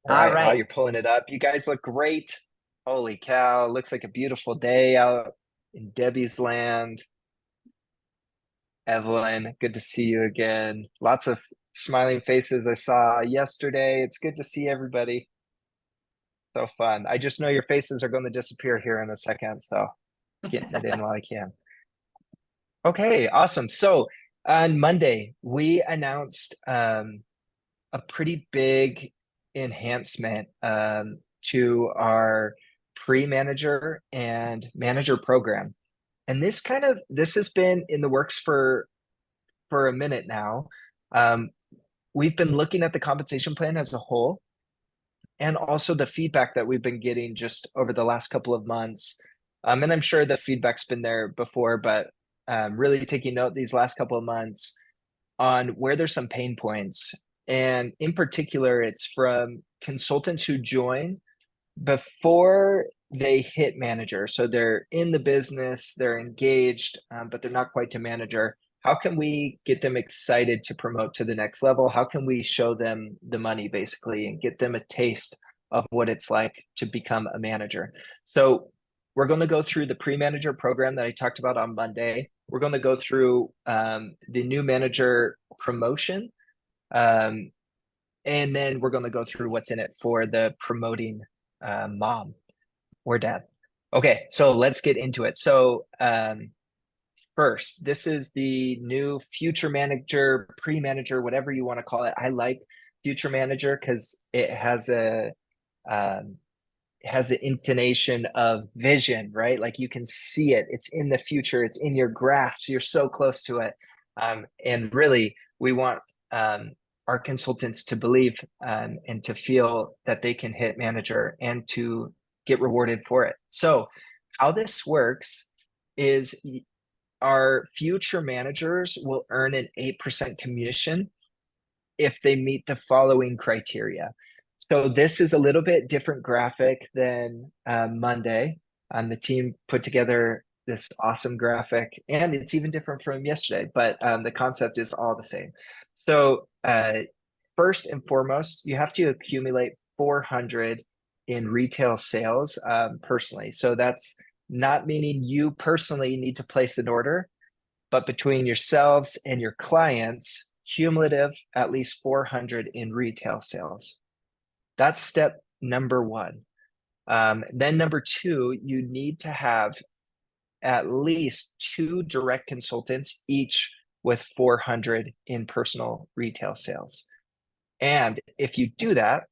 All All right, while right. you're pulling it up, you guys look great. Holy cow, looks like a beautiful day out in Debbie's land. Evelyn, good to see you again. Lots of smiling faces I saw yesterday. It's good to see everybody. So fun. I just know your faces are going to disappear here in a second, so getting it in while I can. Okay, awesome. So on Monday, we announced a pretty big enhancement to our pre-manager and manager program. And this has been in the works for a minute now. Um, we've been looking at the compensation plan as a whole and also the feedback that we've been getting just over the last couple of months. And I'm sure the feedback's been there before, but really taking note these last couple of months on where there's some pain points. And in particular, it's from consultants who join before they hit manager. So they're in the business, they're engaged, but they're not quite to manager. How can we get them excited to promote to the next level? How can we show them the money basically and get them a taste of what it's like to become a manager? So we're going to go through the pre-manager program that I talked about on Monday. We're going to go through the new manager promotion. Um, and then we're going to go through what's in it for the promoting mom or dad. Okay, so let's get into it. So first, this is the new future manager, pre-manager, whatever you want to call it. I like future manager because um, it has the intonation of vision, right? Like you can see it. It's in the future. It's in your grasp. You're so close to it. And really, we want our consultants to believe and to feel that they can hit manager and to get rewarded for it. So, how this works is our future managers will earn an 8% commission if they meet the following criteria. So this is a little bit different graphic than Monday. The team put together this awesome graphic, and it's even different from yesterday, but the concept is all the same. So first and foremost, you have to accumulate 400 in retail sales personally. So that's not meaning you personally need to place an order, but between yourselves and your clients, cumulative at least 400 in retail sales. That's step number one. Then number two, you need to have at least two direct consultants, each with 400 in personal retail sales. And if you do that,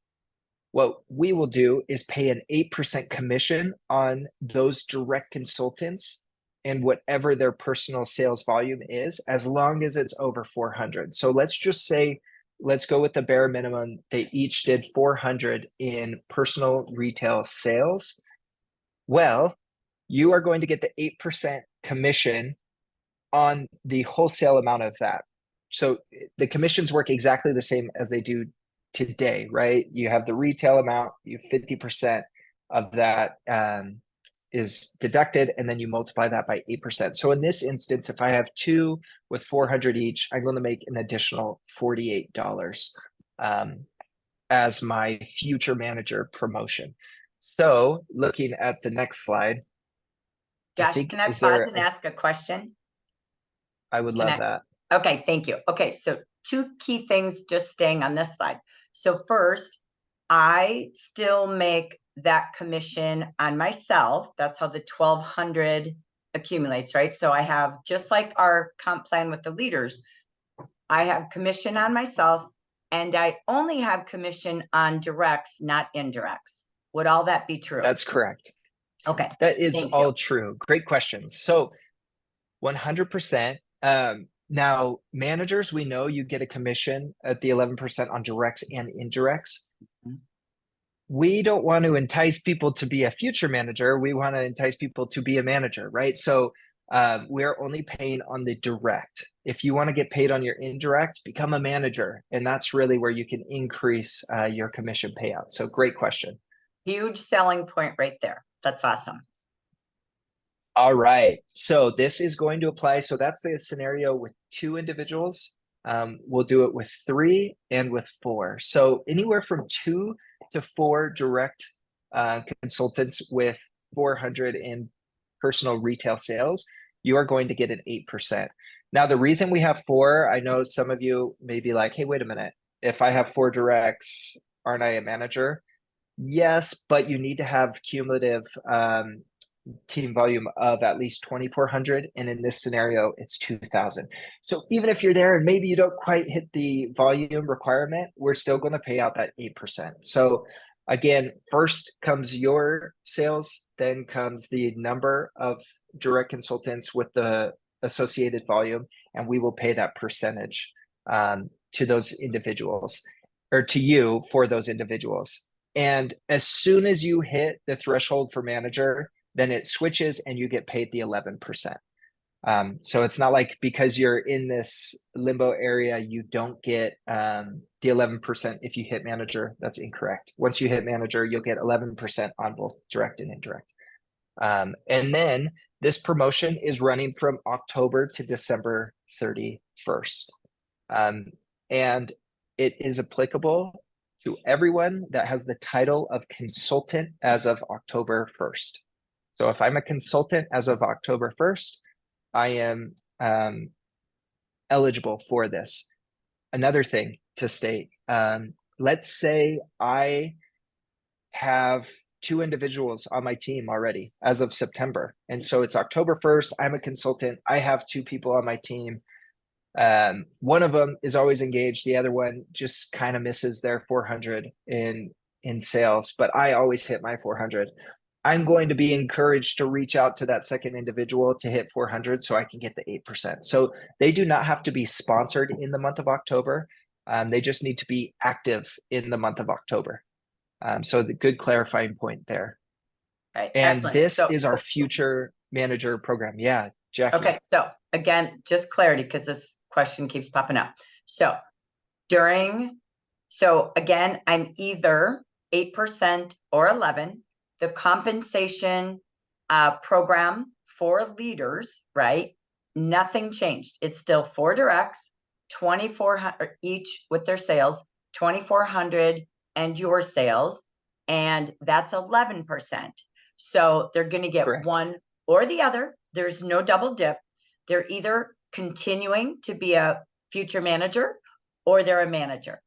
what we will do is pay an 8% commission on those direct consultants and whatever their personal sales volume is, as long as it's over 400. So let's just say, let's go with the bare minimum. They each did 400 in personal retail sales. Well, you are going to get the 8% commission on the wholesale amount of that. So the commissions work exactly the same as they do today, right? You have the retail amount, you 50% of that is deducted, and then you multiply that by 8%. So in this instance, if I have two with 400 each, I'm going to make an additional $48 as my future manager promotion. So looking at the next slide, I Josh, think, can I is pause there, and ask a question? I would Can love I? that. Okay, thank you. Okay, so two key things just staying on this slide. So first, I still make that commission on myself. That's how the 1,200 accumulates, right? So I have, just like our comp plan with the leaders, I have commission on myself, and I only have commission on directs, not indirects. Would all that be true? That's correct. Okay, That is thank you. all true. Great questions. So 100%. Now, managers, we know you get a commission at the 11% on directs and indirects. We don't want to entice people to be a future manager. We want to entice people to be a manager, right? So we're only paying on the direct. If you want to get paid on your indirect, become a manager. And that's really where you can increase your commission payout. So great question. Huge selling point right there. That's awesome. All right. So this is going to apply. So that's the scenario with two individuals. We'll do it with 3 and with 4. So anywhere from 2 to 4 direct consultants with 400 in personal retail sales, you are going to get an 8%. Now, the reason we have 4, I know some of you may be like, hey, wait a minute. If I have 4 directs, aren't I a manager? Yes, but you need to have cumulative team volume of at least 2,400. And in this scenario, it's 2,000. So even if you're there and maybe you don't quite hit the volume requirement, we're still going to pay out that 8%. So again, first comes your sales, then comes the number of direct consultants with the associated volume, and we will pay that percentage to those individuals, or to you for those individuals. And as soon as you hit the threshold for manager, then it switches and you get paid the 11%. So it's not like because you're in this limbo area, you don't get the 11% if you hit manager. That's incorrect. Once you hit manager, you'll get 11% on both direct and indirect. And then this promotion is running from October to December 31st. And it is applicable to everyone that has the title of consultant as of October 1st. So if I'm a consultant as of October 1st, I am eligible for this. Another thing to state, let's say I have 2 individuals on my team already as of September. And so it's October 1st, I'm a consultant, I have 2 people on my team. One of them is always engaged, the other one just kind of misses their 400 in sales, but I always hit my 400. I'm going to be encouraged to reach out to that second individual to hit 400 so I can get the 8%. So they do not have to be sponsored in the month of October. They just need to be active in the month of October. So the good clarifying point there. Right. And Excellent. this So, is our future manager program. Yeah, Jackie. okay. So again, just clarity, because this question keeps popping up. So again, I'm either 8% or 11. The compensation program for leaders, right? Nothing changed. It's still 4 directs, 2,400 each with their sales, 2,400 and your sales, and that's 11%. So they're going to get Correct. one or the other. There's no double dip. They're either continuing to be a future manager or they're a manager.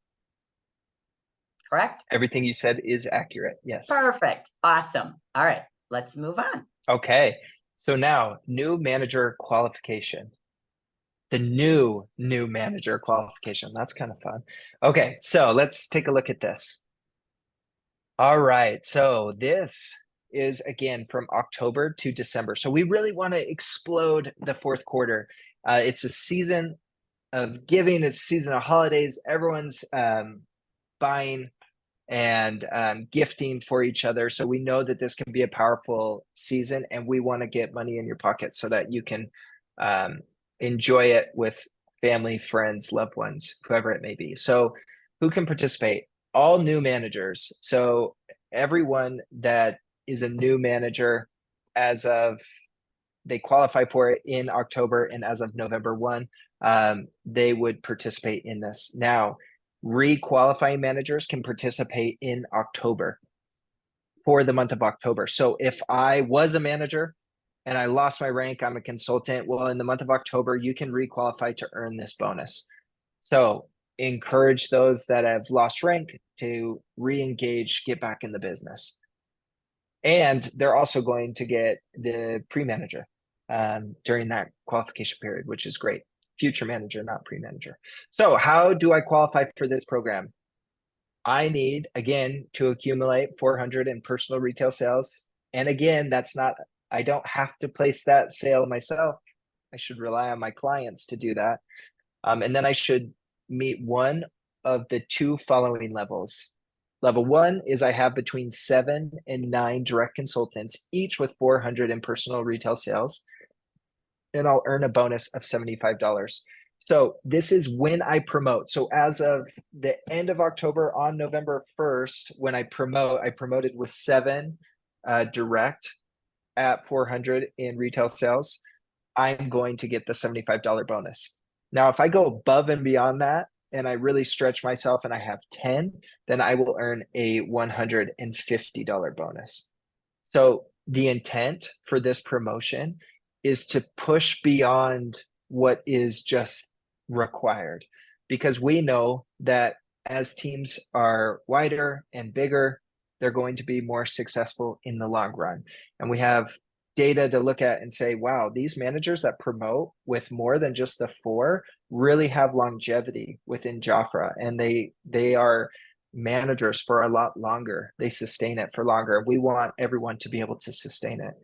Correct? Everything you said is accurate. Yes. Perfect. Awesome. All right, let's move on. Okay. So now, new manager qualification. The new manager qualification. That's kind of fun. Okay, so let's take a look at this. All right, so this is again from October to December. So we really want to explode the fourth quarter. It's a season of giving, it's a season of holidays. Everyone's buying and gifting for each other. So we know that this can be a powerful season, and we want to get money in your pocket so that you can enjoy it with family, friends, loved ones, whoever it may be. So who can participate? All new managers. So everyone that is a new manager as of they qualify for it in October, and as of November 1, they would participate in this. Now, re-qualifying managers can participate in October for the month of October. So if I was a manager and I lost my rank, I'm a consultant. Well, in the month of October, you can re-qualify to earn this bonus. So encourage those that have lost rank to re-engage, get back in the business. And they're also going to get the pre-manager during that qualification period, which is great. Future manager, not pre-manager. So how do I qualify for this program? I need, again, to accumulate 400 in personal retail sales. And again, I don't have to place that sale myself. I should rely on my clients to do that. And then I should meet one of the 2 following levels. Level 1 is I have between 7 and 9 direct consultants, each with 400 in personal retail sales, and I'll earn a bonus of $75. So this is when I promote. So as of the end of October, on November 1st, when I promoted with 7 direct at 400 in retail sales. I'm going to get the $75 bonus. Now, if I go above and beyond that and I really stretch myself and I have 10, then I will earn a $150 bonus. So the intent for this promotion is to push beyond what is just required because we know that as teams are wider and bigger, they're going to be more successful in the long run. And we have data to look at and say, wow, these managers that promote with more than just the four really have longevity within Jafra, and they are managers for a lot longer. They sustain it for longer. We want everyone to be able to sustain it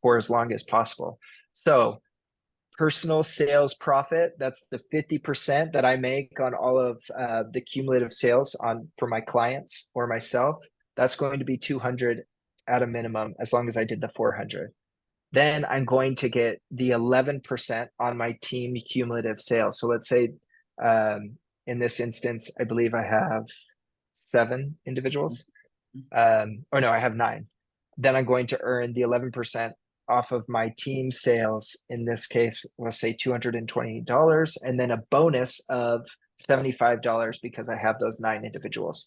for as long as possible. So personal sales profit, that's the 50% that I make on all of the cumulative sales on for my clients or myself. That's going to be 200 at a minimum, as long as I did the 400. Then I'm going to get the 11% on my team cumulative sales. So let's say in this instance, I believe I have 7 individuals. Or no, I have 9. Then I'm going to earn the 11% off of my team sales. In this case, let's say $220, and then a bonus of $75 because I have those 9 individuals.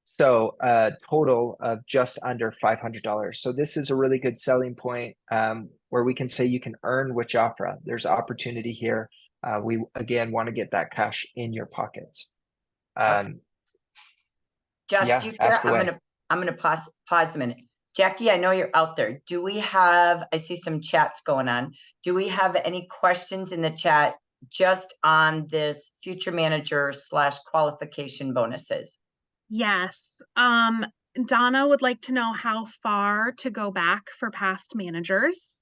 So a total of just under $500. So this is a really good selling point where we can say you can earn with Jafra. There's opportunity here. We again want to get that cash in your pockets. Okay. Josh, do Yeah, you care? ask away. I'm gonna pause a minute. Jackie, I know you're out there. Do we have, I see some chats going on. Do we have any questions in the chat just on this future manager / qualification bonuses? Yes. Donna would like to know how far to go back for past managers.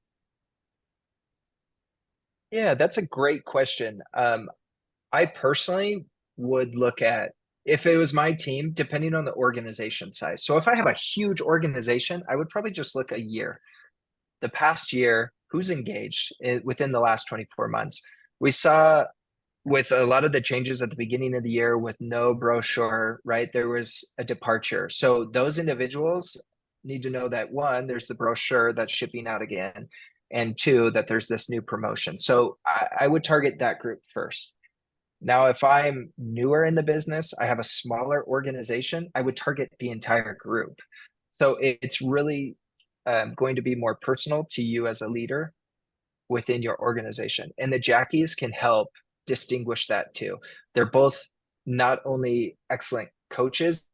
Yeah, that's a great question. I personally would look at if it was my team, depending on the organization size. So if I have a huge organization, I would probably just look a year. The past year, who's engaged within the last 24 months. We saw with a lot of the changes at the beginning of the year with no brochure, right? There was a departure. So those individuals need to know that one, there's the brochure that's shipping out again, and two, that there's this new promotion. So I would target that group first. Now, if I'm newer in the business, I have a smaller organization, I would target the entire group. So it's really going to be more personal to you as a leader within your organization. And the Jackies can help distinguish that too. They're both not only excellent coaches,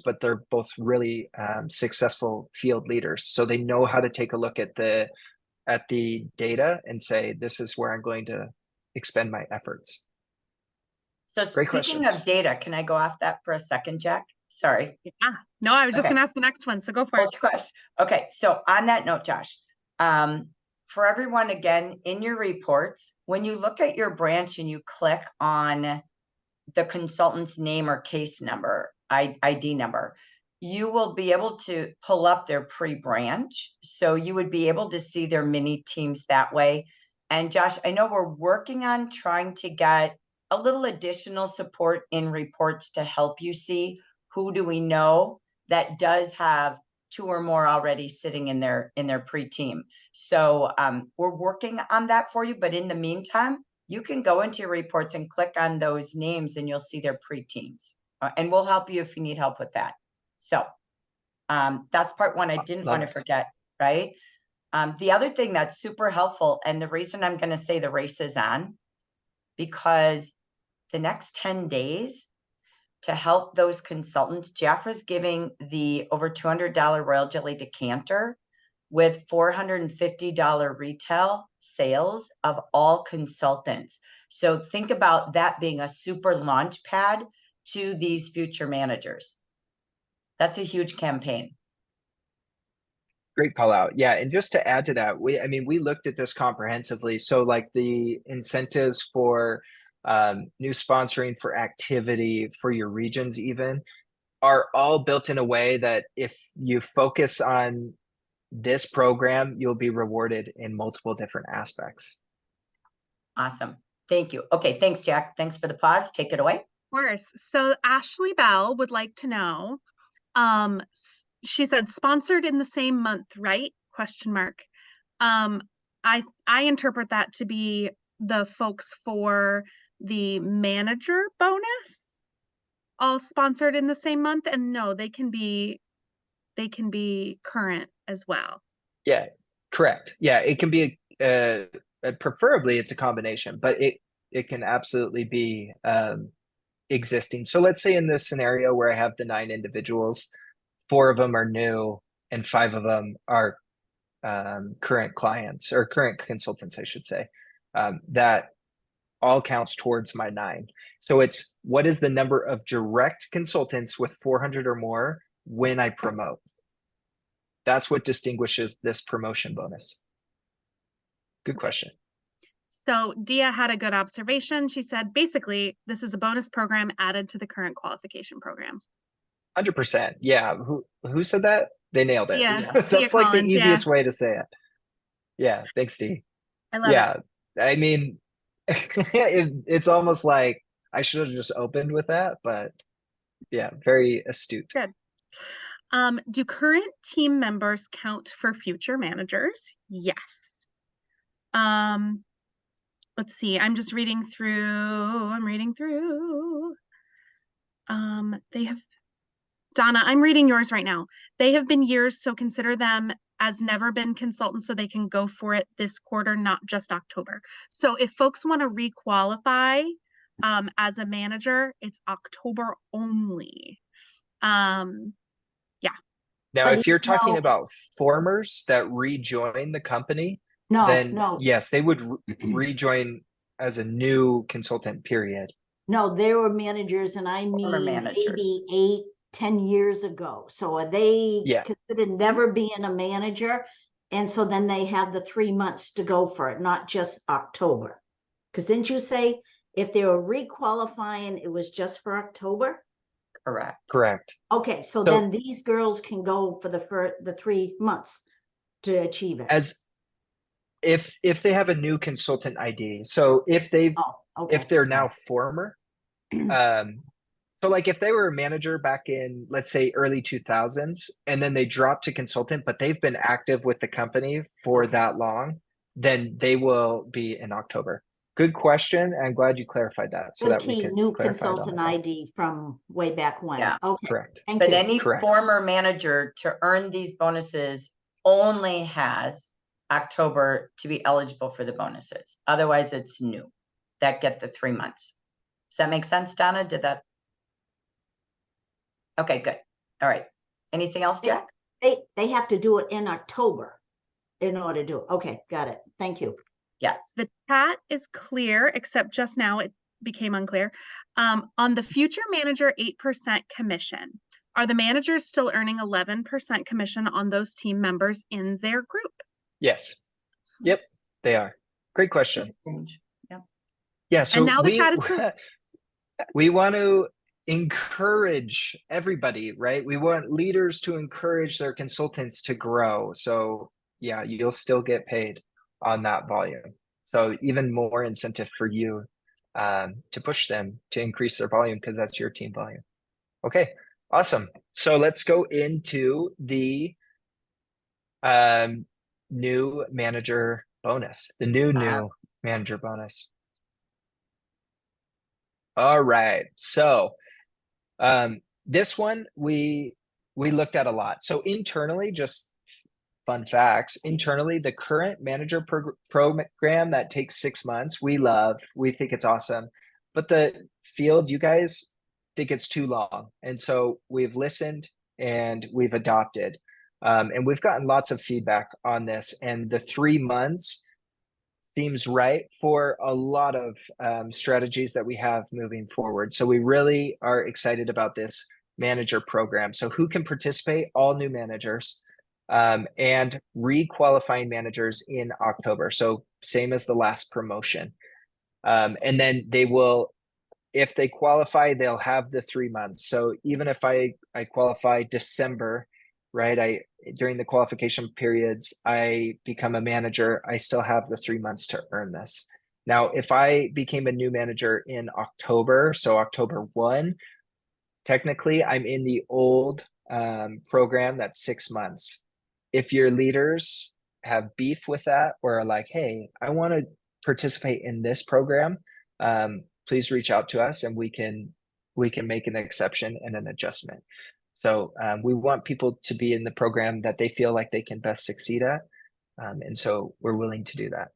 but they're both really successful field leaders. So they know how to take a look at the data and say, this is where I'm going to expend my efforts. So Great speaking question. of data, can I go off that for a second, Jack? Sorry. Yeah. No, I was just Okay. gonna ask the next one, so go for it. Of course. Okay, so on that note, Josh, for everyone, again, in your reports, when you look at your branch and you click on the consultant's name or case number, ID number, you will be able to pull up their pre-branch. So you would be able to see their mini teams that way. And Josh, I know we're working on trying to get a little additional support in reports to help you see who do we know that does have 2 or more already sitting in their pre-team. So we're working on that for you. But in the meantime, you can go into your reports and click on those names and you'll see their pre-teams. And we'll help you if you need help with that. So that's part one. I didn't want to forget, right? The other thing that's super helpful, and the reason I'm going to say the race is on, because the next 10 days to help those consultants, Jafra's giving the over $200 Royal Jelly decanter with $450 retail sales of all consultants. So think about that being a super launch pad to these future managers. That's a huge campaign. Great call out. Yeah. And just to add to that, we looked at this comprehensively. So like the incentives for new sponsoring for activity for your regions even are all built in a way that if you focus on this program, you'll be rewarded in multiple different aspects. Awesome. Thank you. Okay. Thanks, Jack. Thanks for the pause. Take it away. Of course. So Ashley Bell would like to know, she said sponsored in the same month, right? Question mark. I interpret that to be the folks for the manager bonus all sponsored in the same month, and no, they can be current as well. Yeah, correct. Yeah, it can be preferably it's a combination, but it can absolutely be existing. So let's say in this scenario where I have the 9 individuals, 4 of them are new and 5 of them are current clients or current consultants, I should say. That all counts towards my 9. So it's what is the number of direct consultants with 400 or more when I promote? That's what distinguishes this promotion bonus. Good question. So Dia had a good observation. She said, basically, this is a bonus program added to the current qualification program. 100%. Yeah. Who said that? They nailed it. Yeah, Dia That's like the Collins, yeah. easiest way to say it. Yeah. Thanks, Dee. I love it. Yeah. I mean, it's almost like I should have just opened with that, but yeah, very astute. Good. Do current team members count for future managers? Yes. Let's see. I'm just reading through. They have Donna, I'm reading yours right now. They have been years, so consider them as never been consultants so they can go for it this quarter, not just October. So if folks want to requalify as a manager, it's October only. Yeah. Now, But if you're talking no. about formers that rejoin the company, No, then no, yes, they would rejoin as a new consultant, period. no, they were managers and I Former mean managers. maybe 8-10 years ago. So are they Yeah. considered never being a manager? And so then they have the 3 months to go for it, not just October. Because didn't you say if they were requalifying, it was just for October? Correct. Correct. Okay, so then these girls can go for the 3 months to achieve it. As if they have a new consultant ID. So if they've Okay. if they're now former, so like if they were a manager back in, let's say, early 2000s, and then they dropped to consultant, but they've been active with the company for that long, then they will be in October. Good question. I'm glad you clarified that so Good that we key, could new clarify it on consultant the call. ID from way back when. Yeah. Okay, Correct. thank But you. any Correct. former manager to earn these bonuses only has October to be eligible for the bonuses. Otherwise, it's new that get the 3 months. Does that make sense, Donna? Did that? Okay, good. All right. Anything else, Jack? They have to do it in October in order to do it. Okay, got it. Thank you. Yes. The chat is clear, except just now it became unclear. On the future manager 8% commission, are the managers still earning 11% commission on those team members in their group? Yes. Yep, they are. Great question. Yeah. Yeah, so And now the chat is clear. we want to encourage everybody, right? We want leaders to encourage their consultants to grow. So yeah, you'll still get paid on that volume. So even more incentive for you to push them to increase their volume because that's your team volume. Okay, awesome. So let's go into the new manager bonus, the new manager bonus. All right. So this one we looked at a lot. So internally, just fun facts, internally, the current manager program that takes 6 months, we think it's awesome. But the field, you guys think it's too long. And so we've listened and we've adopted. And we've gotten lots of feedback on this. And the 3 months seems right for a lot of strategies that we have moving forward. So we really are excited about this manager program. So who can participate? All new managers and re-qualifying managers in October. So same as the last promotion. And then they will, if they qualify, they'll have the 3 months. So even if I qualify December, right? During the qualification periods, I become a manager, I still have the 3 months to earn this. Now, if I became a new manager in October, so October 1, technically I'm in the old program that's 6 months. If your leaders have beef with that or are like, hey, I want to participate in this program, please reach out to us and we can make an exception and an adjustment. So we want people to be in the program that they feel like they can best succeed at. And so we're willing to do that.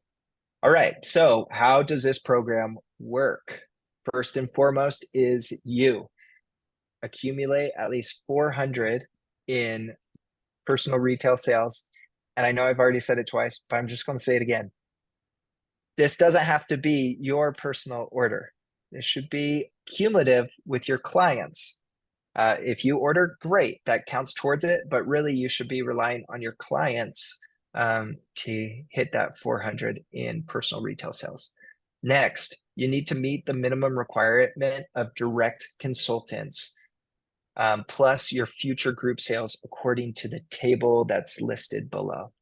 All right. So how does this program work? First and foremost is you accumulate at least 400 in personal retail sales. And I know I've already said it twice, but I'm just going to say it again. This doesn't have to be your personal order. This should be cumulative with your clients. If you order, great, that counts towards it, but really you should be relying on your clients to hit that 400 in personal retail sales. Next, you need to meet the minimum requirement of direct consultants, plus your future group sales according to the table that's listed below.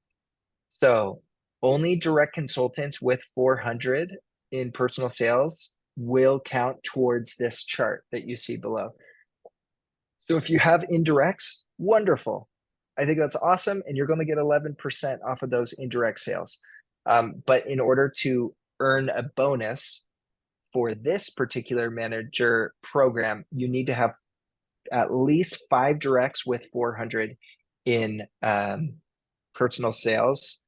So only direct consultants with 400 in personal sales will count towards this chart that you see below. So if you have indirects, wonderful. I think that's awesome. And you're going to get 11% off of those indirect sales. But in order to earn a bonus for this particular manager program, you need to have at least 5 directs with 400 in personal sales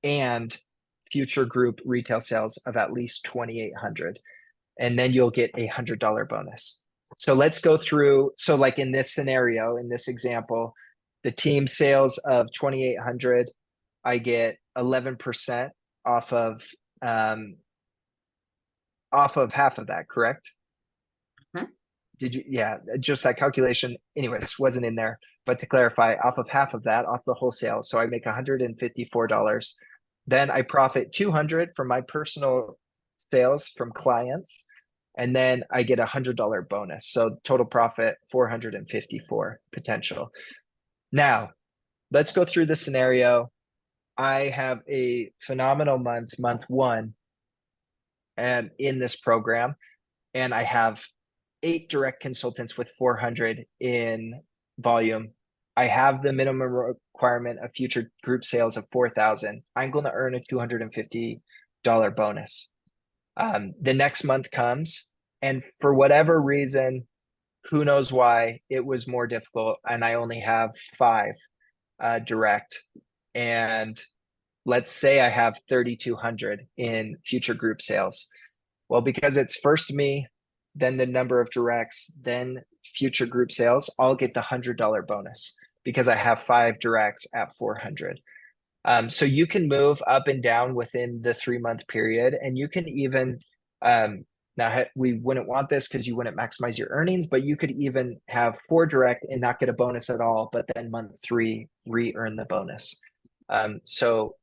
and future group retail sales of at least 2,800. And then you'll get a $100 bonus. So let's go through. So like in this scenario, in this example, the team sales of 2,800, I get 11% off of half of that, correct? Mhm. Did you? Yeah, just that calculation. Anyways, wasn't in there. But to clarify, off of half of that, off the wholesale, so I make $154. Then I profit 200 from my personal sales from clients, and then I get $100 bonus. So total profit 454 potential. Now, let's go through the scenario. I have a phenomenal month 1, and in this program, and I have 8 direct consultants with 400 in volume. I have the minimum requirement of future group sales of 4,000. I'm going to earn a $250 bonus. The next month comes, and for whatever reason, who knows why, it was more difficult, and I only have 5 direct. And let's say I have 3,200 in future group sales. Well, because it's first me, then the number of directs, then future group sales, I'll get the $100 bonus because I have 5 directs at 400. So you can move up and down within the 3-month period, and you can even now we wouldn't want this because you wouldn't maximize your earnings, but you could even have 4 direct and not get a bonus at all, but then month 3 re-earn the bonus. So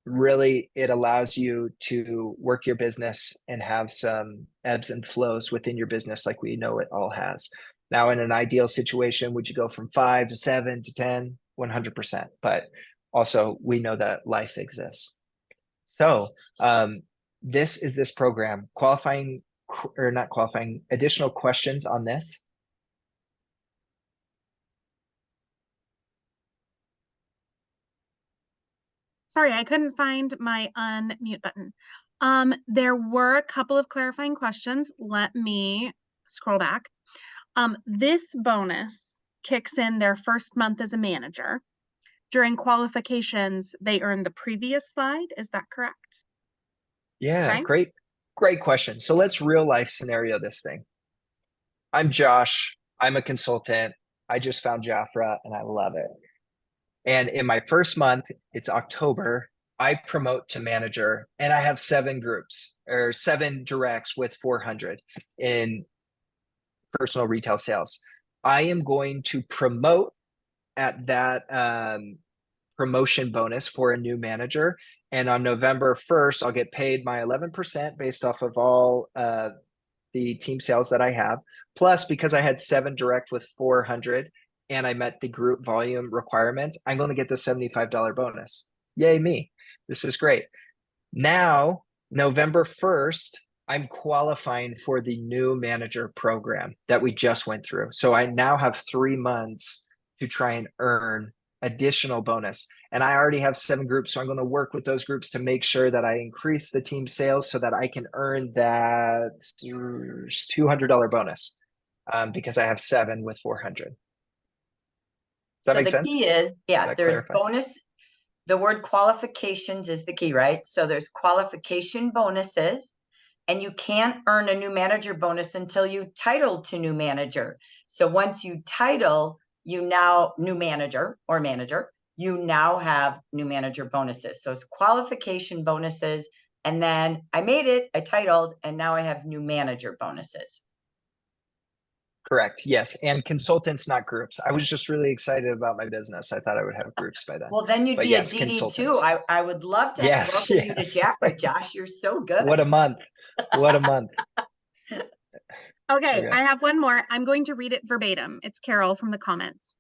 really it allows you to work your business and have some ebbs and flows within your business like we know it all has. Now, in an ideal situation, would you go from 5 to 7 to 10? 100%. But also we know that life exists. So this is this program. Qualifying or not qualifying, additional questions on this? Sorry, I couldn't find my unmute button. There were a couple of clarifying questions. Let me scroll back. This bonus kicks in their first month as a manager. During qualifications, they earn the previous slide. Is that correct? Yeah, Okay. great question. So let's real life scenario this thing. I'm Josh. I'm a consultant. I just found Jafra and I love it. And in my first month, it's October, I promote to manager and I have 7 groups or 7 directs with 400 in personal retail sales. I am going to promote at that promotion bonus for a new manager. And on November 1st, I'll get paid my 11% based off of all the team sales that I have. Plus, because I had 7 direct with 400 and I met the group volume requirements, I'm going to get the $75 bonus. Yay me. This is great. Now, November 1st, I'm qualifying for the new manager program that we just went through. So I now have 3 months to try and earn additional bonus. And I already have 7 groups. So I'm going to work with those groups to make sure that I increase the team sales so that I can earn that $200 bonus because I have 7 with 400. Does that So make the sense? key is, yeah, that there's clarify? bonus. The word qualifications is the key, right? So there's qualification bonuses, and you can't earn a new manager bonus until you title to new manager. So once you title, you now new manager or manager, you now have new manager bonuses. So it's qualification bonuses. And then I made it, I titled, and now I have new manager bonuses. Correct. Yes. And consultants, not groups. I was just really excited about my business. I thought I would have groups by then. Well, then you'd But be yes, a DD too. consultants. I would love to Yes, welcome you to yes. Jaffrey, Josh. You're so good. What a month. What a month. Okay, Okay. I have one more. I'm going to read it verbatim. It's Carol from the comments.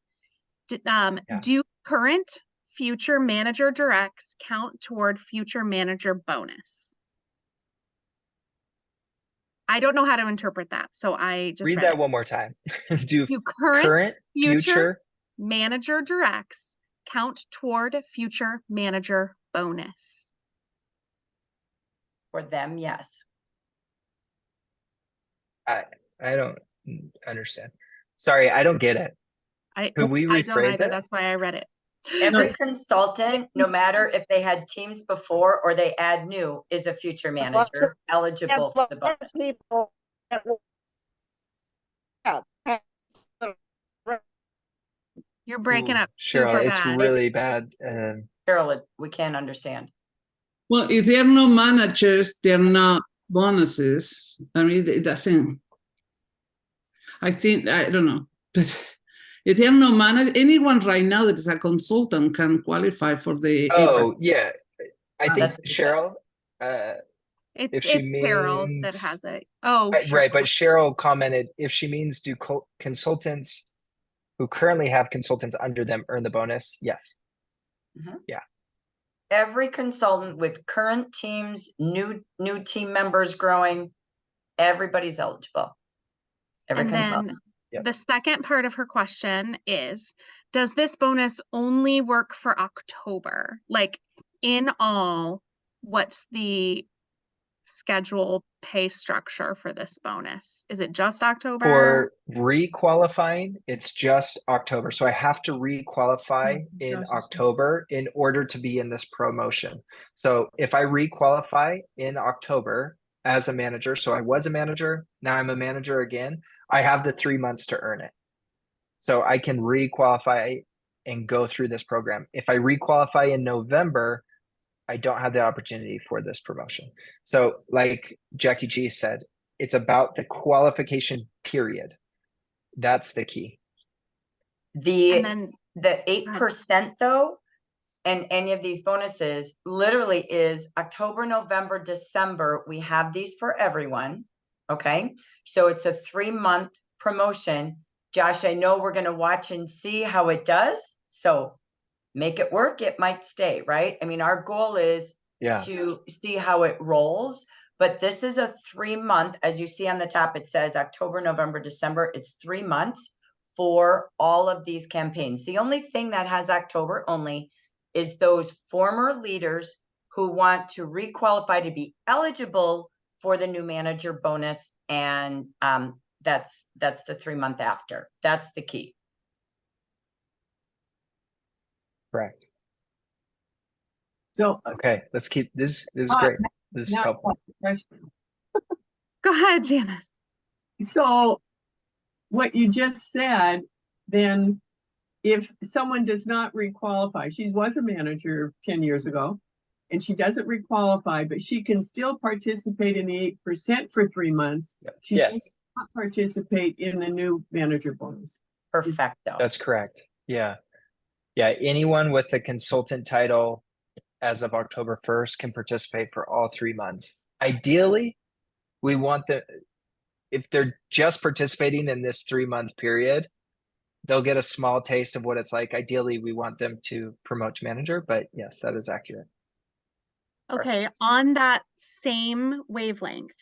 Yeah. Do current future manager directs count toward future manager bonus? I don't know how to interpret that, so I just Read read that it. one more time. Do Do current current, future, manager directs count toward future manager bonus? For them, yes. I don't understand. Sorry, I don't get it. Could we I don't rephrase either. it? That's why I read it. Every consultant, no matter if they had teams before or they add new, is a future manager eligible for the bonus. You're breaking Ooh, up Cheryl, super it's bad. really bad. Carol, we can't understand. Well, if there are no managers, there are not bonuses. I mean, it doesn't. I think, I don't know. But if there are no manager, anyone right now that is a consultant can qualify for the Oh, yeah. I think That's what you said. Cheryl, if she It's Carol that means has it. Oh, right, but Cheryl. Cheryl commented if she means do consultants who currently have consultants under them earn the bonus? Yes. Every consultant with current teams, new team members growing, everybody's eligible. Every And consultant. then Yep. the second part of her question is, does this bonus only work for October? Like in all, what's the schedule pay structure for this bonus? Is it just October? For re-qualifying, it's just October. So I have to re-qualify in October in order to be in this promotion. So if I re-qualify in October as a manager, so I was a manager, now I'm a manager again, I have the 3 months to earn it. So I can re-qualify and go through this program. If I re-qualify in November, I don't have the opportunity for this promotion. So like Jackie G said, it's about the qualification period. That's the key. And The then 8% though, and any of these bonuses literally is October, November, December. We have these for everyone. Okay. So it's a 3-month promotion. Josh, I know we're going to watch and see how it does. So make it work. It might stay, right? I mean, our goal is to see how it rolls, but this is a 3-month, as you see on the top, it says October, November, December. It's 3 months for all of these campaigns. The only thing that has October only is those former leaders who want to requalify to be eligible for the new manager bonus. And that's the 3-month after. That's the key. Correct. So, Okay, let's keep this. This is great. This is now helpful. question. go ahead, Janet. So what you just said, then if someone does not requalify, she was a manager 10 years ago, and she doesn't requalify, but she can still participate in the 8% for 3 months. She Yes, cannot participate in the new manager bonus. Perfecto. that's correct. Yeah. Yeah. Anyone with a consultant title as of October 1st can participate for all 3 months. Ideally, we want the, if they're just participating in this 3-month period, they'll get a small taste of what it's like. Ideally, we want them to promote to manager, but yes, that is accurate. Okay, on that same wavelength,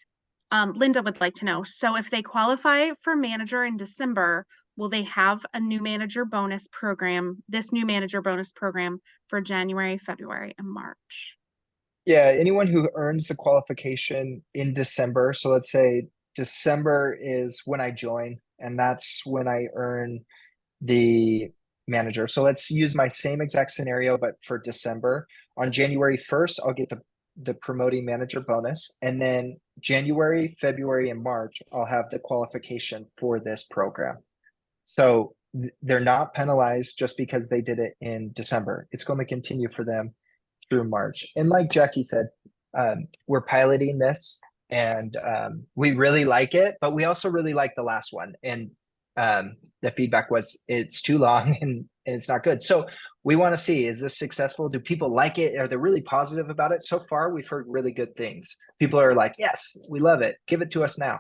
Linda would like to know, so if they qualify for manager in December, will they have a new manager bonus program, this new manager bonus program for January, February, and March? Yeah, anyone who earns the qualification in December, so let's say December is when I join, and that's when I earn the manager. So let's use my same exact scenario, but for December. On January 1st, I'll get the promoting manager bonus. And then January, February, and March, I'll have the qualification for this program. So they're not penalized just because they did it in December. It's going to continue for them through March. And like Jackie said, we're piloting this and we really like it, but we also really like the last one. And the feedback was it's too long and it's not good. So we want to see, is this successful? Do people like it? Are they really positive about it? So far, we've heard really good things. People are like, yes, we love it. Give it to us now.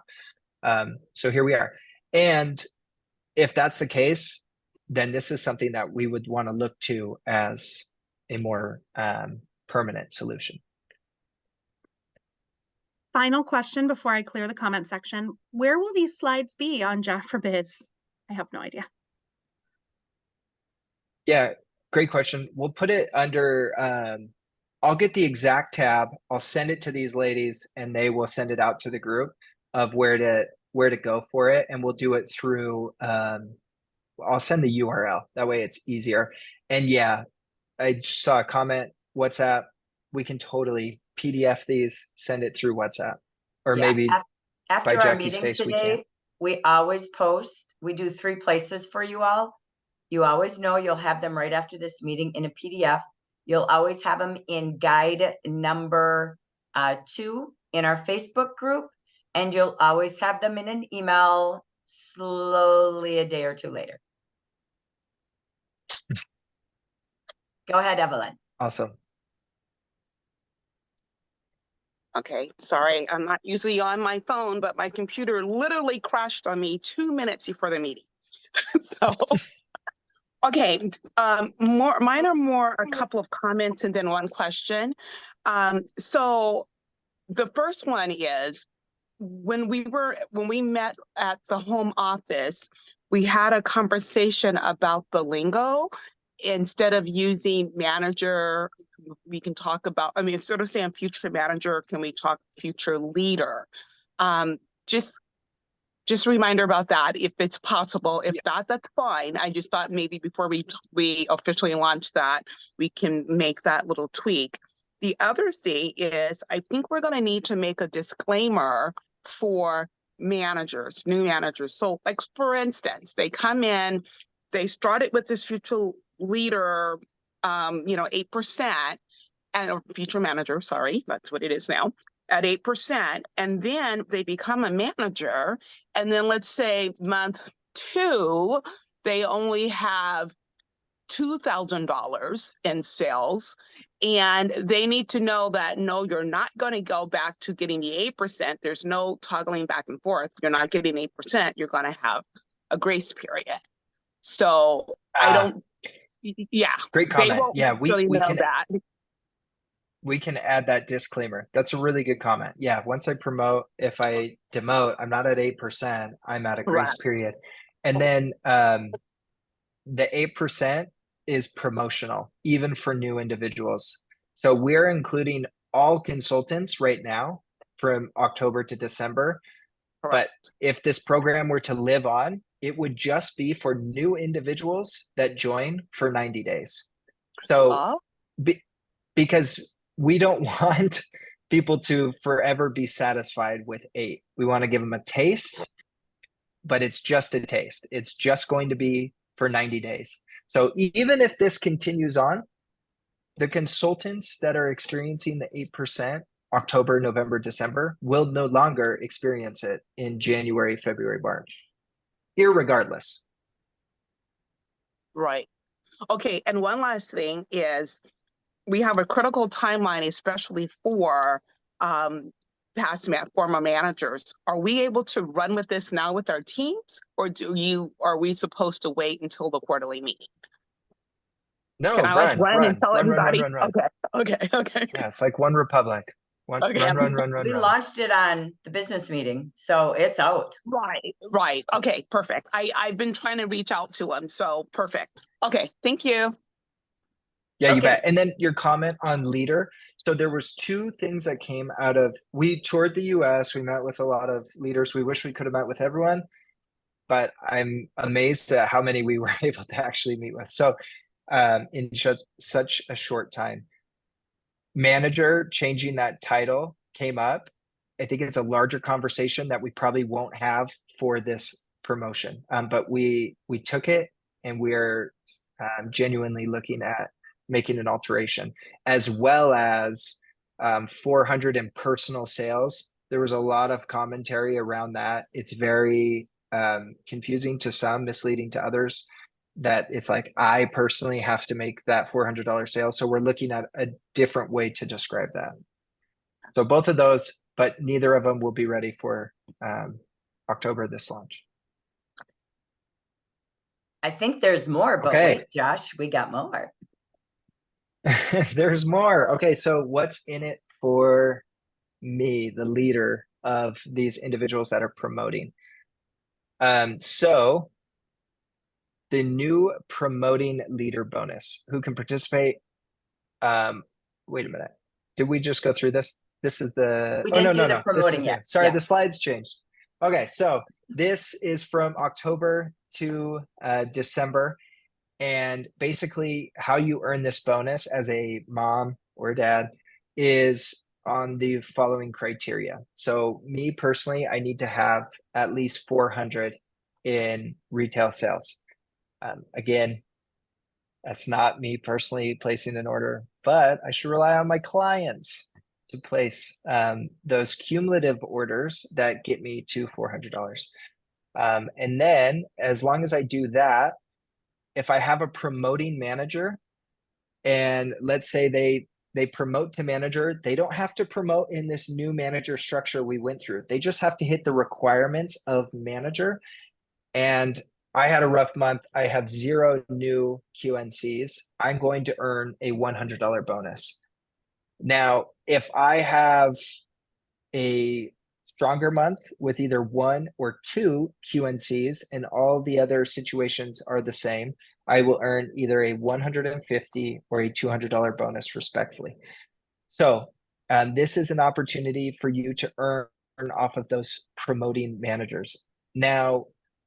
So here we are. And if that's the case, then this is something that we would want to look to as a more permanent solution. Final question before I clear the comment section. Where will these slides be on Jack for Biz? I have no idea. Yeah, great question. We'll put it under, I'll get the exact tab. I'll send it to these ladies and they will send it out to the group of where to go for it. And we'll do it through, I'll send the URL. That way it's easier. And yeah, I saw a comment, WhatsApp. We can totally PDF these, send it through WhatsApp, or Yeah, maybe after by our Jackie's meeting face, we today, can. we always post, we do 3 places for you all. You always know you'll have them right after this meeting in a PDF. You'll always have them in guide number 2 in our Facebook group, and you'll always have them in an email slowly a day or 2 later. Go ahead, Evelyn. Awesome. Okay, sorry, I'm not usually on my phone, but my computer literally crashed on me 2 minutes before the meeting. So, okay, mine are more a couple of comments and then one question. So the first one is when we met at the home office, we had a conversation about the lingo. Instead of using manager, we can talk about, I mean, instead of saying future manager, can we talk future leader? Just a reminder about that, if it's possible. If not, that's fine. I just thought maybe before we officially launch that, we can make that little tweak. The other thing is, I think we're going to need to make a disclaimer for managers, new managers. So like, for instance, they come in, they started with this future leader, 8%, and or future manager, sorry, that's what it is now, at 8%. And then they become a manager. And then let's say month 2, they only have $2,000 in sales. And they need to know that, no, you're not going to go back to getting the 8%. There's no toggling back and forth. You're not getting 8%. You're going to have a grace period. So I don't, yeah. Great comment. Yeah, we know can that. We can add that disclaimer. That's a really good comment. Yeah, once I promote, if I demote, I'm not at 8%, I'm at a grace period. And then the 8% is promotional, even for new individuals. So we're including all consultants right now from October to December. Correct. But if this program were to live on, it would just be for new individuals that join for 90 days. So because we don't want people to forever be satisfied with 8. We want to give them a taste, but it's just a taste. It's just going to be for 90 days. So even if this continues on, the consultants that are experiencing the 8% October, November, December will no longer experience it in January, February, March, irregardless. Right. Okay. And one last thing is, we have a critical timeline, especially for former managers. Are we able to run with this now with our teams, or are we supposed to wait until the quarterly meeting? No, Can I run and tell everybody? Run. Okay. Yeah, it's like One Republic. Okay. Run, We run. launched it on the business meeting, so it's out. Right. Okay, perfect. I've been trying to reach out to him, so perfect. Okay, thank you. Yeah, you Okay. bet. And then your comment on leader. So there was two things that came out of, we toured the US, we met with a lot of leaders. We wish we could have met with everyone, but I'm amazed at how many we were able to actually meet with. So in such a short time, manager changing that title came up. I think it's a larger conversation that we probably won't have for this promotion. But we took it, and we're genuinely looking at making an alteration, as well as 400 in personal sales. There was a lot of commentary around that. It's very confusing to some, misleading to others, that it's like, I personally have to make that $400 sale. So we're looking at a different way to describe that. So both of those, but neither of them will be ready for October, this launch. I think there's more, but Okay. wait, Josh, we got more. There's more. Okay, so what's in it for me, the leader of these individuals that are promoting? So the new promoting leader bonus, who can participate. Wait a minute. Did we just go through this? This is the, We oh, no, didn't no, do the no. This promoting is new. yet. Sorry, Yeah. the slides changed. Okay, so this is from October to December. And basically how you earn this bonus as a mom or dad is on the following criteria. So me personally, I need to have at least 400 in retail sales. Again, that's not me personally placing an order, but I should rely on my clients to place those cumulative orders that get me to $400. And then as long as I do that, if I have a promoting manager, and let's say they promote to manager, they don't have to promote in this new manager structure we went through. They just have to hit the requirements of manager. And I had a rough month. I have 0 new QNCs. I'm going to earn a $100 bonus. Now, if I have a stronger month with either 1 or 2 QNCs and all the other situations are the same, I will earn either a $150 or a $200 bonus, respectively. So this is an opportunity for you to earn off of those promoting managers. Now,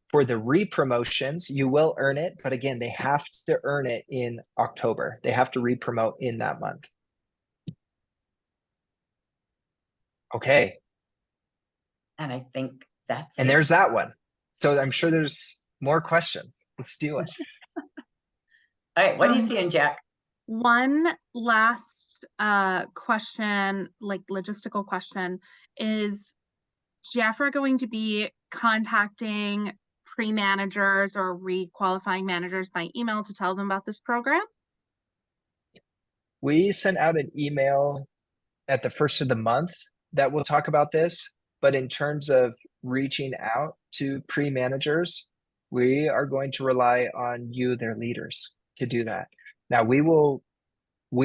for the re-promotions, you will earn it, but again, they have to earn it in October. They have to re-promote in that month. Okay. And I think that's And it. there's that one. So I'm sure there's more questions. Let's do it. All right, what are you seeing, Jack? One last question, like logistical question, is Jafra going to be contacting pre-managers or re-qualifying managers by email to tell them about this program? We sent out an email at the first of the month that will talk about this, but in terms of reaching out to pre-managers, we are going to rely on you, their leaders, to do that. Now we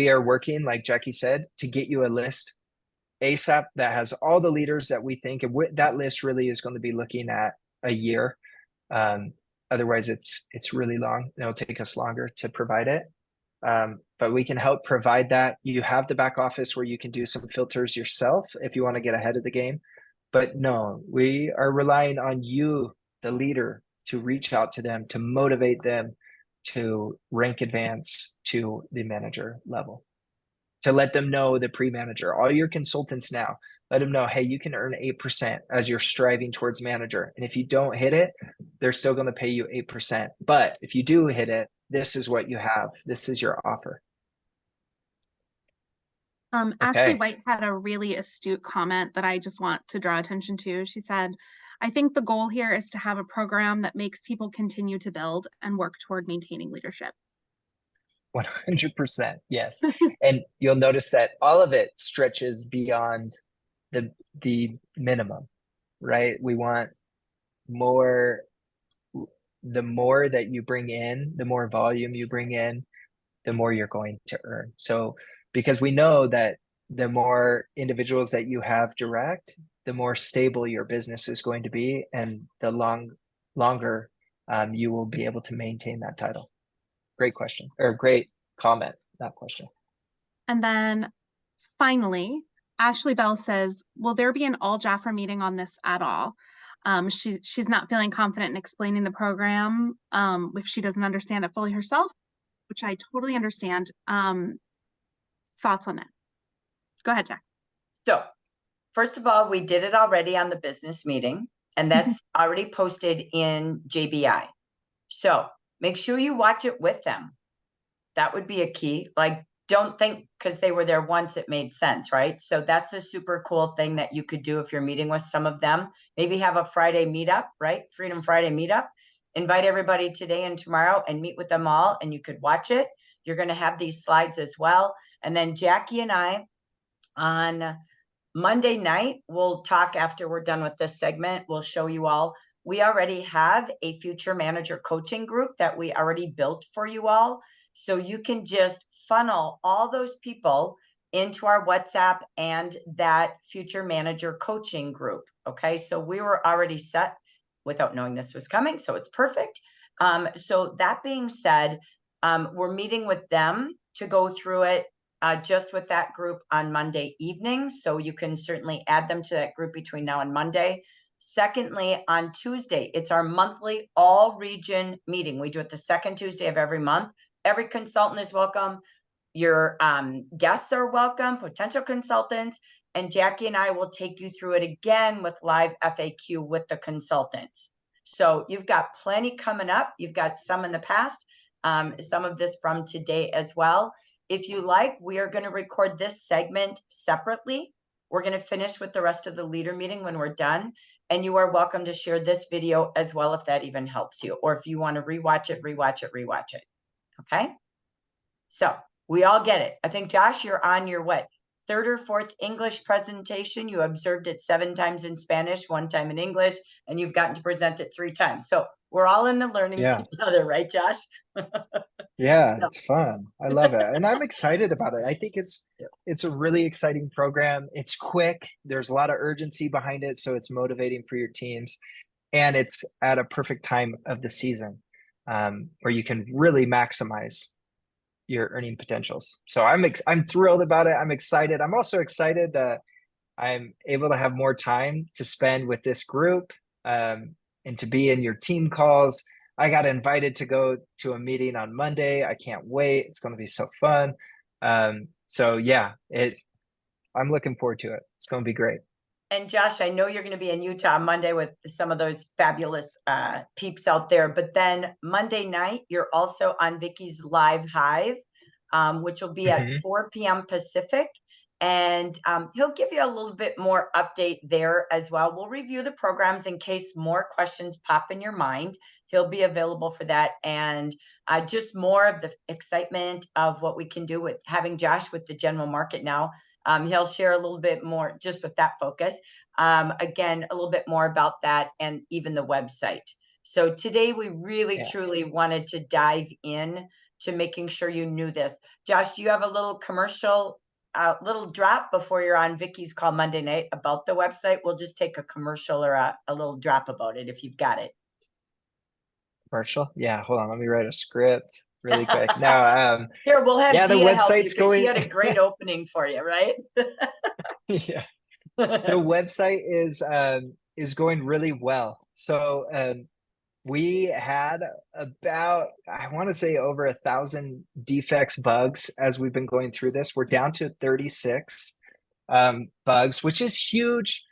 are working, like Jackie said, to get you a list ASAP that has all the leaders that we think, and that list really is going to be looking at a year. Otherwise it's really long. It'll take us longer to provide it. But we can help provide that. You have the back office where you can do some filters yourself if you want to get ahead of the game. But no, we are relying on you, the leader, to reach out to them, to motivate them to rank advance to the manager level, to let them know the pre-manager. All your consultants now, let them know, hey, you can earn 8% as you're striving towards manager. And if you don't hit it, they're still going to pay you 8%. But if you do hit it, this is what you have. This is your offer. Ashley Okay. White had a really astute comment that I just want to draw attention to. She said, I think the goal here is to have a program that makes people continue to build and work toward maintaining leadership. 100%. Yes. And you'll notice that all of it stretches beyond the minimum, right? We want more. The more that you bring in, the more volume you bring in, the more you're going to earn. So because we know that the more individuals that you have direct, the more stable your business is going to be, and the longer you will be able to maintain that title. Great question, or great comment, not question. And then finally, Ashley Bell says, will there be an all Jafra meeting on this at all? She's not feeling confident in explaining the program if she doesn't understand it fully herself, which I totally understand. Thoughts on that? Go ahead, Jack. So, first of all, we did it already on the business meeting, and that's already posted in JBI. So make sure you watch it with them. That would be a key. Like, don't think because they were there once it made sense, right? So that's a super cool thing that you could do if you're meeting with some of them. Maybe have a Friday meetup, right? Freedom Friday meetup. Invite everybody today and tomorrow and meet with them all, and you could watch it. You're going to have these slides as well. And then Jackie and I on Monday night, we'll talk after we're done with this segment. We'll show you all. We already have a future manager coaching group that we already built for you all. So you can just funnel all those people into our WhatsApp and that future manager coaching group. Okay, so we were already set without knowing this was coming. So it's perfect. So that being said, we're meeting with them to go through it just with that group on Monday evening. So you can certainly add them to that group between now and Monday. Secondly, on Tuesday, it's our monthly all region meeting. We do it the second Tuesday of every month. Every consultant is welcome. Your guests are welcome, potential consultants, and Jackie and I will take you through it again with live FAQ with the consultants. So you've got plenty coming up. You've got some in the past, some of this from today as well. If you like, we are going to record this segment separately. We're going to finish with the rest of the leader meeting when we're done. And you are welcome to share this video as well if that even helps you. Or if you want to rewatch it. Okay? So we all get it. I think, Josh, you're on your what? Third or fourth English presentation. You observed it 7 times in Spanish, 1 time in English, and you've gotten to present it 3 times. So we're all in the learning together, right, Josh? Yeah, it's fun. I love it. And I'm excited about it. I think it's a really exciting program. It's quick. There's a lot of urgency behind it, so it's motivating for your teams. And it's at a perfect time of the season where you can really maximize your earning potentials. So I'm thrilled about it. I'm excited. I'm also excited that I'm able to have more time to spend with this group and to be in your team calls. I got invited to go to a meeting on Monday. I can't wait. It's going to be so fun. So yeah, I'm looking forward to it. It's going to be great. And Josh, I know you're going to be in Utah on Monday with some of those fabulous peeps out there. But then Monday night, you're also on Vicky's Live Hive, which will be at 4 p.m. Pacific. And he'll give you a little bit more update there as well. We'll review the programs in case more questions pop in your mind. He'll be available for that. And just more of the excitement of what we can do with having Josh with the general market now. He'll share a little bit more just with that focus. Again, a little bit more about that and even the website. So today we really, truly wanted to dive in to making sure you knew this. Josh, do you have a little commercial, little drop before you're on Vicky's call Monday night about the website? We'll just take a commercial or a little drop about it if you've got it. Commercial? Yeah, hold on. Let me write a script really quick. No, here we'll have the Dia help you website's because she going. had a great opening for you, right? Yeah, the website is going really well. So we had about, I want to say, over 1,000 defects, bugs as we've been going through this. We're down to 36 bugs, which is huge.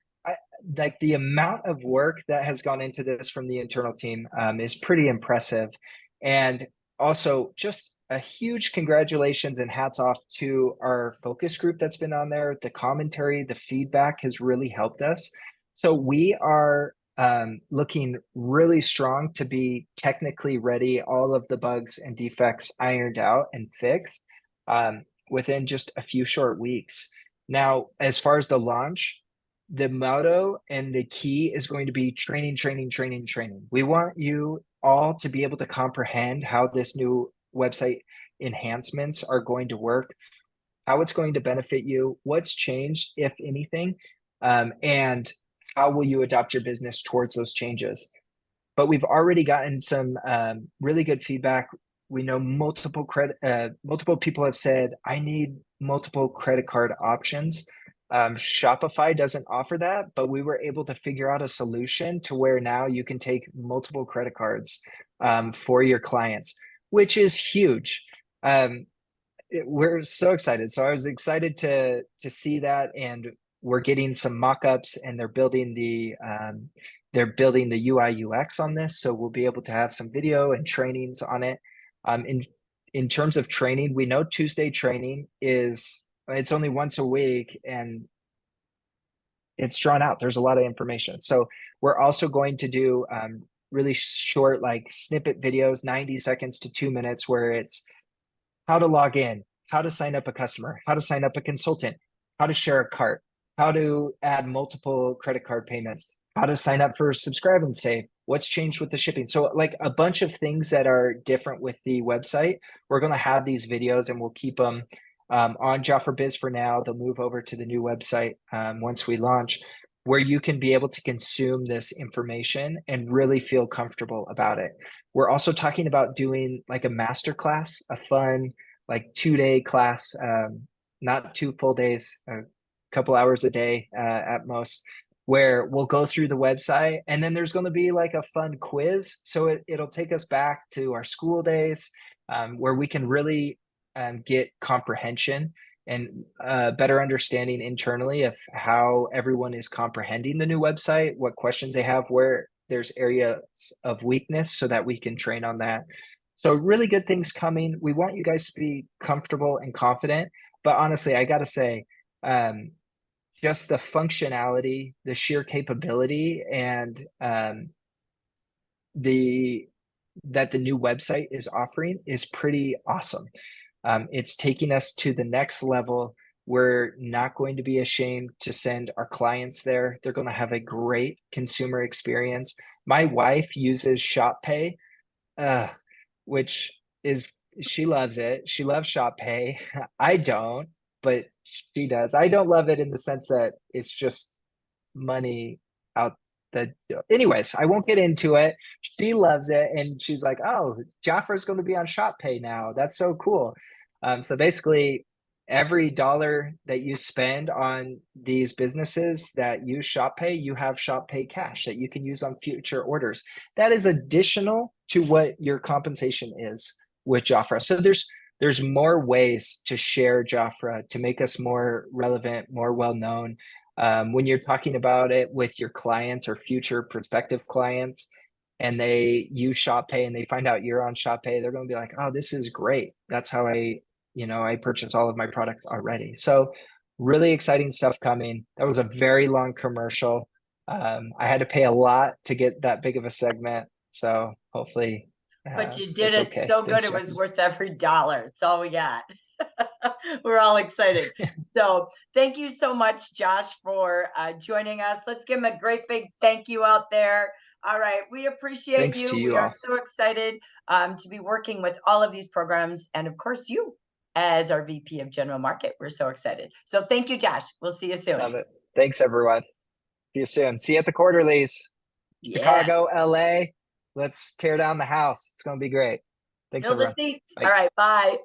Like the amount of work that has gone into this from the internal team is pretty impressive. And also just a huge congratulations and hats off to our focus group that's been on there. The commentary, the feedback has really helped us. So we are looking really strong to be technically ready, all of the bugs and defects ironed out and fixed within just a few short weeks. Now, as far as the launch, the motto and the key is going to be training, training, training, training. We want you all to be able to comprehend how this new website enhancements are going to work. how it's going to benefit you, what's changed, if anything, and how will you adopt your business towards those changes. But we've already gotten some really good feedback. We know multiple people have said, I need multiple credit card options. Shopify doesn't offer that, but we were able to figure out a solution to where now you can take multiple credit cards for your clients, which is huge. We're so excited. So I was excited to see that, and we're getting some mock-ups, and they're building the UI UX on this. So we'll be able to have some video and trainings on it. In terms of training, we know Tuesday training it's only once a week, and it's drawn out. There's a lot of information. So we're also going to do really short, like snippet videos, 90 seconds to 2 minutes, where it's how to log in, how to sign up a customer, how to sign up a consultant, how to share a cart, how to add multiple credit card payments, how to sign up for Subscribe and Save, what's changed with the shipping. So like a bunch of things that are different with the website. We're going to have these videos, and we'll keep them on Joffre Biz for now. They'll move over to the new website once we launch, where you can be able to consume this information and really feel comfortable about it. We're also talking about doing like a master class, a fun, like 2-day class, not 2 full days, a couple hours a day at most, where we'll go through the website, and then there's going to be like a fun quiz. So it'll take us back to our school days, where we can really get comprehension and better understanding internally of how everyone is comprehending the new website, what questions they have, where there's areas of weakness, so that we can train on that. So really good things coming. We want you guys to be comfortable and confident, but honestly, I got to say, just the functionality, the sheer capability, and that the new website is offering is pretty awesome. It's taking us to the next level. We're not going to be ashamed to send our clients there. They're going to have a great consumer experience. My wife uses ShopPay, which is, she loves it. She loves ShopPay. I don't, but she does. I don't love it in the sense that it's just money out anyways, I won't get into it. She loves it, and she's like, oh, Joffre's going to be on ShopPay now. That's so cool. So basically, every dollar that you spend on these businesses that use ShopPay, you have ShopPay cash that you can use on future orders. That is additional to what your compensation is with Joffre. So there's more ways to share Joffre to make us more relevant, more well-known. When you're talking about it with your client or future prospective clients, and they use ShopPay and they find out you're on ShopPay, they're going to be like, oh, this is great. That's how I purchase all of my products already. So really exciting stuff coming. That was a very long commercial. I had to pay a lot to get that big of a segment. So hopefully, But you did it's it okay. so good. Thanks, It was Jeff. worth every dollar. It's all we got. We're all excited. So thank you so much, Josh, for joining us. Let's give him a great big thank you out there. All right. We appreciate Thanks you. to you We are all. so excited to be working with all of these programs. And of course, you as our VP of General Market. We're so excited. So thank you, Josh. We'll see you soon. Love it. Thanks, everyone. See you soon. See you at the quarterlies. Yeah. Chicago, LA. Let's tear down the house. It's going to be great. Thanks, Fill the everyone. seats. Bye. All right. Bye.